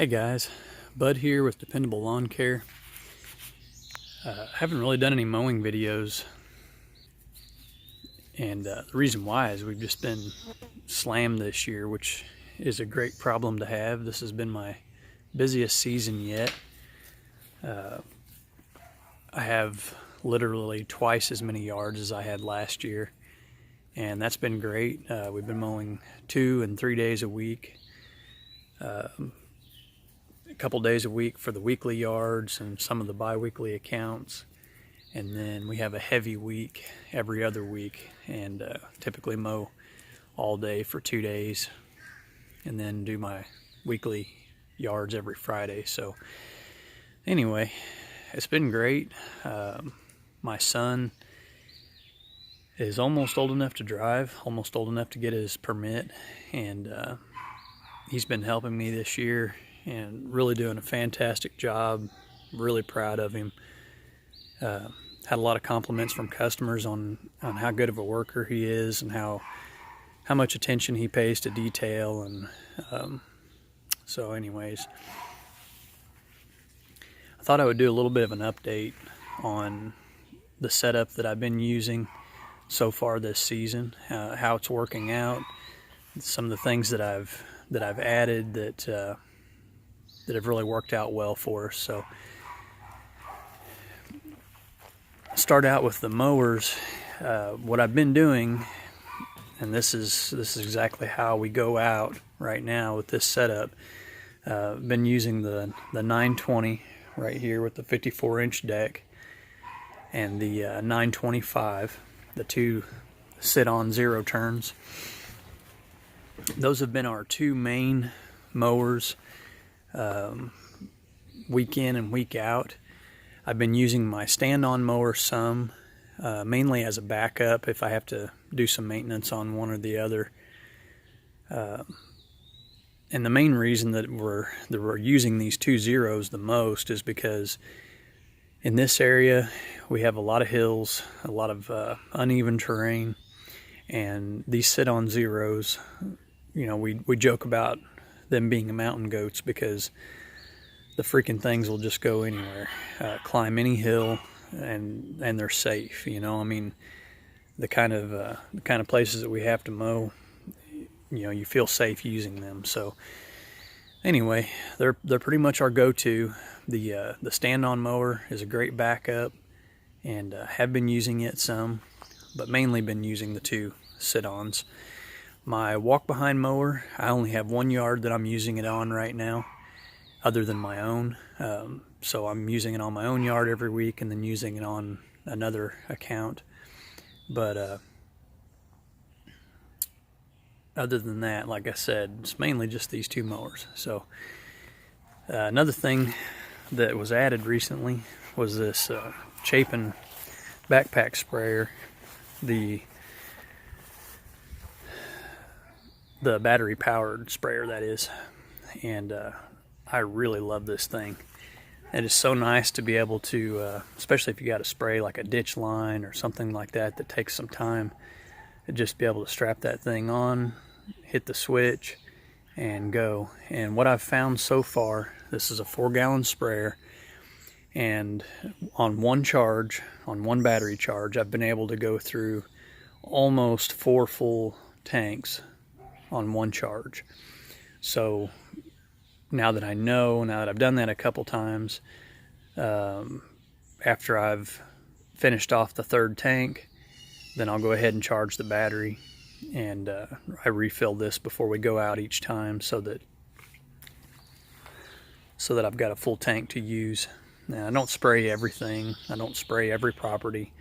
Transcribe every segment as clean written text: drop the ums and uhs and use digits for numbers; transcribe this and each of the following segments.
Hey guys, Bud here with Dependable Lawn Care. Haven't really done any mowing videos, and the reason why is we've just been slammed this year, which is a great problem to have. This has been my busiest season yet. I have literally twice as many yards as I had last year, and that's been great. We've been mowing 2 and 3 days a week. A couple days a week for the weekly yards and some of the bi-weekly accounts, and then we have a heavy week every other week, and typically mow all day for 2 days and then do my weekly yards every Friday. So anyway, it's been great. My son is almost old enough to drive, almost old enough to get his permit, and he's been helping me this year and really doing a fantastic job. Really proud of him. Had a lot of compliments from customers on how good of a worker he is and how much attention he pays to detail. And so anyways, I thought I would do a little bit of an update on the setup that I've been using so far this season, how it's working out, some of the things that I've added that have really worked out well for us. So start out with the mowers. What I've been doing, and this is exactly how we go out right now with this setup. Been using the 920 right here with the 54-inch deck, and the 925, the two sit-on 0 turns. Those have been our two main mowers, week in and week out. I've been using my stand-on mower some, mainly as a backup if I have to do some maintenance on one or the other. And the main reason that we're using these 2 zeros the most is because in this area we have a lot of hills, a lot of uneven terrain, and these sit-on zeros, you know, we joke about them being mountain goats because the freaking things will just go anywhere, climb any hill, and they're safe. You know, I mean, the kind of places that we have to mow, you know, you feel safe using them. So anyway, they're pretty much our go-to. The stand-on mower is a great backup, and have been using it some, but mainly been using the 2 sit-ons. My walk-behind mower, I only have 1 yard that I'm using it on right now, other than my own. So I'm using it on my own yard every week and then using it on another account. But other than that, like I said, it's mainly just these 2 mowers. So another thing that was added recently was this Chapin backpack sprayer, the battery powered sprayer, that is. And I really love this thing. It is so nice to be able to, especially if you got to spray like a ditch line or something like that that takes some time, to just be able to strap that thing on, hit the switch, and go. And what I've found so far, this is a 4-gallon sprayer, and on one charge, on one battery charge, I've been able to go through almost 4 full tanks on one charge. So now that I've done that a couple times, after I've finished off the 3rd tank, then I'll go ahead and charge the battery, and I refill this before we go out each time so that I've got a full tank to use. Now, I don't spray everything. I don't spray every property.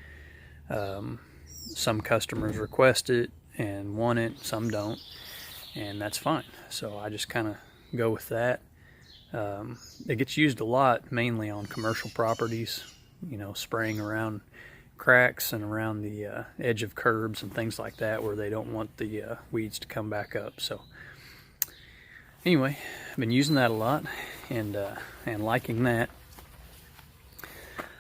Some customers request it and want it, some don't, and that's fine. So I just kind of go with that. It gets used a lot, mainly on commercial properties, you know, spraying around cracks and around the edge of curbs and things like that where they don't want the weeds to come back up. So anyway, I've been using that a lot, and liking that.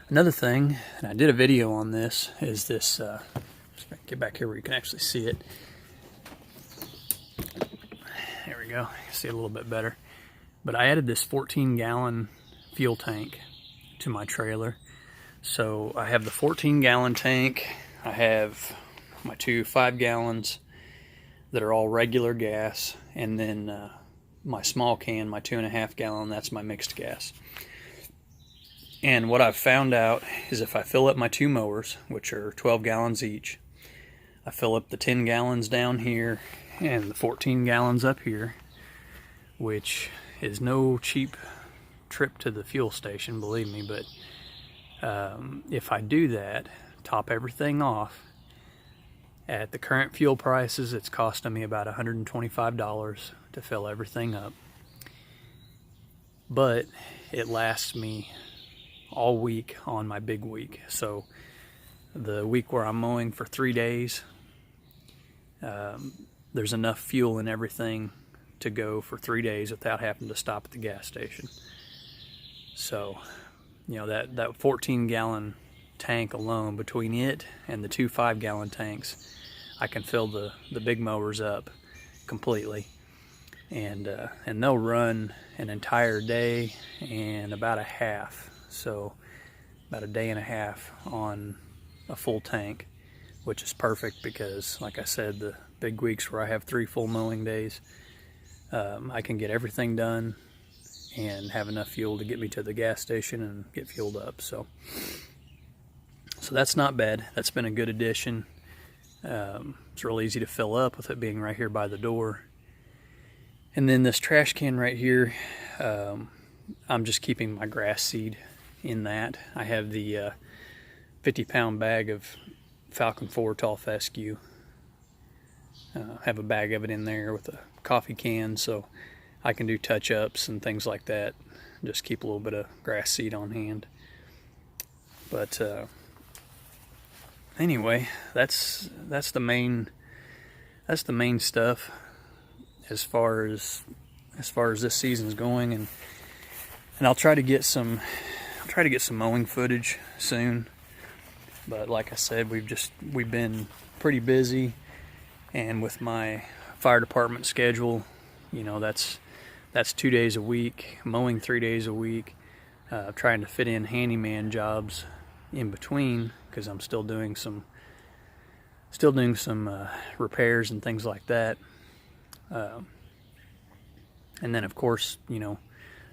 Another thing, and I did a video on this, is this, just get back here where you can actually see it. There we go, see it a little bit better. But I added this 14-gallon fuel tank to my trailer. So I have the 14-gallon tank. I have my two 5-gallons that are all regular gas, and then my small can, my 2.5-gallon, that's my mixed gas. And what I've found out is if I fill up my two mowers, which are 12 gallons each, I fill up the 10 gallons down here and the 14 gallons up here, which is no cheap trip to the fuel station, believe me, but if I do that, top everything off, at the current fuel prices, it's costing me about $125 to fill everything up. But it lasts me all week on my big week. So the week where I'm mowing for 3 days, there's enough fuel and everything to go for 3 days without having to stop at the gas station. So, you know, that 14-gallon tank alone, between it and the two 5-gallon tanks, I can fill the big mowers up completely, and they'll run an entire day and about a half, so about a day and a half on a full tank, which is perfect because, like I said, the big weeks where I have 3 full mowing days, I can get everything done and have enough fuel to get me to the gas station and get fueled up. So that's not bad. That's been a good addition. It's real easy to fill up with it being right here by the door. And then this trash can right here, I'm just keeping my grass seed in that. I have the 50-pound bag of Falcon 4 tall fescue. Have a bag of it in there with a coffee can, so I can do touch-ups and things like that. Just keep a little bit of grass seed on hand. But anyway, that's the main stuff as far as this season's going, and I'll try to get some mowing footage soon. But like I said, we've been pretty busy, and with my fire department schedule, you know, that's 2 days a week, mowing 3 days a week, trying to fit in handyman jobs in between, because I'm still doing some repairs and things like that, and then of course, you know,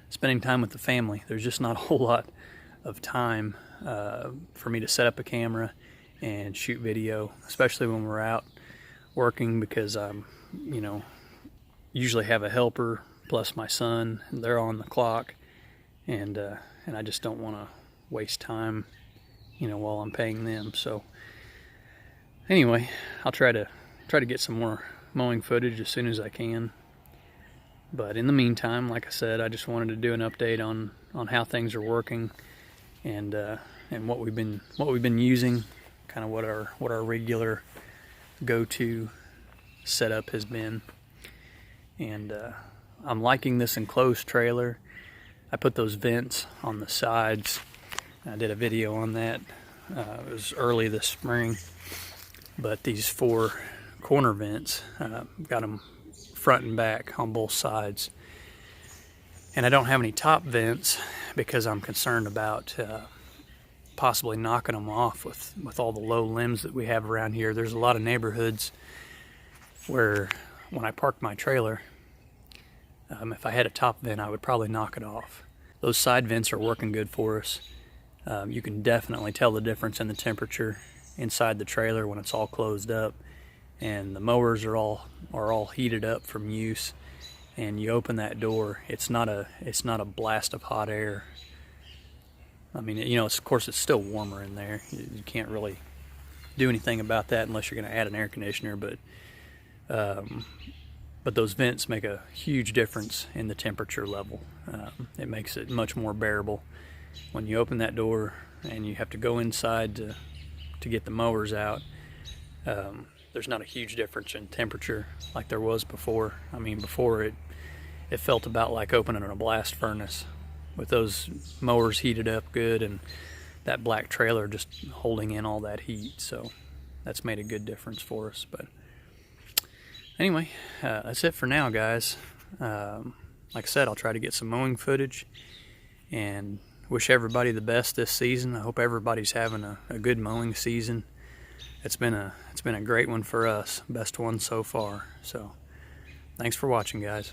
spending time with the family. There's just not a whole lot of time for me to set up a camera and shoot video, especially when we're out working, because I'm, you know, usually have a helper plus my son, and they're on the clock, and I just don't want to waste time, you know, while I'm paying them. So anyway, I'll try to get some more mowing footage as soon as I can. But in the meantime, like I said, I just wanted to do an update on how things are working, and what we've been using, kind of what our regular go-to setup has been. And I'm liking this enclosed trailer. I put those vents on the sides. I did a video on that. It was early this spring, but these 4 corner vents, got them front and back on both sides. And I don't have any top vents because I'm concerned about possibly knocking them off with all the low limbs that we have around here. There's a lot of neighborhoods where when I parked my trailer, if I had a top vent, I would probably knock it off. Those side vents are working good for us. You can definitely tell the difference in the temperature inside the trailer when it's all closed up, and the mowers are all heated up from use. And you open that door, it's not a blast of hot air. I mean, you know, of course it's still warmer in there. You can't really do anything about that unless you're going to add an air conditioner, but those vents make a huge difference in the temperature level. It makes it much more bearable when you open that door and you have to go inside to get the mowers out. There's not a huge difference in temperature like there was before. I mean, before it felt about like opening a blast furnace, with those mowers heated up good and that black trailer just holding in all that heat. So that's made a good difference for us. But anyway, that's it for now, guys. like I said, I'll try to get some mowing footage, and wish everybody the best this season. I hope everybody's having a good mowing season. It's been a great one for us, best one so far. So thanks for watching, guys.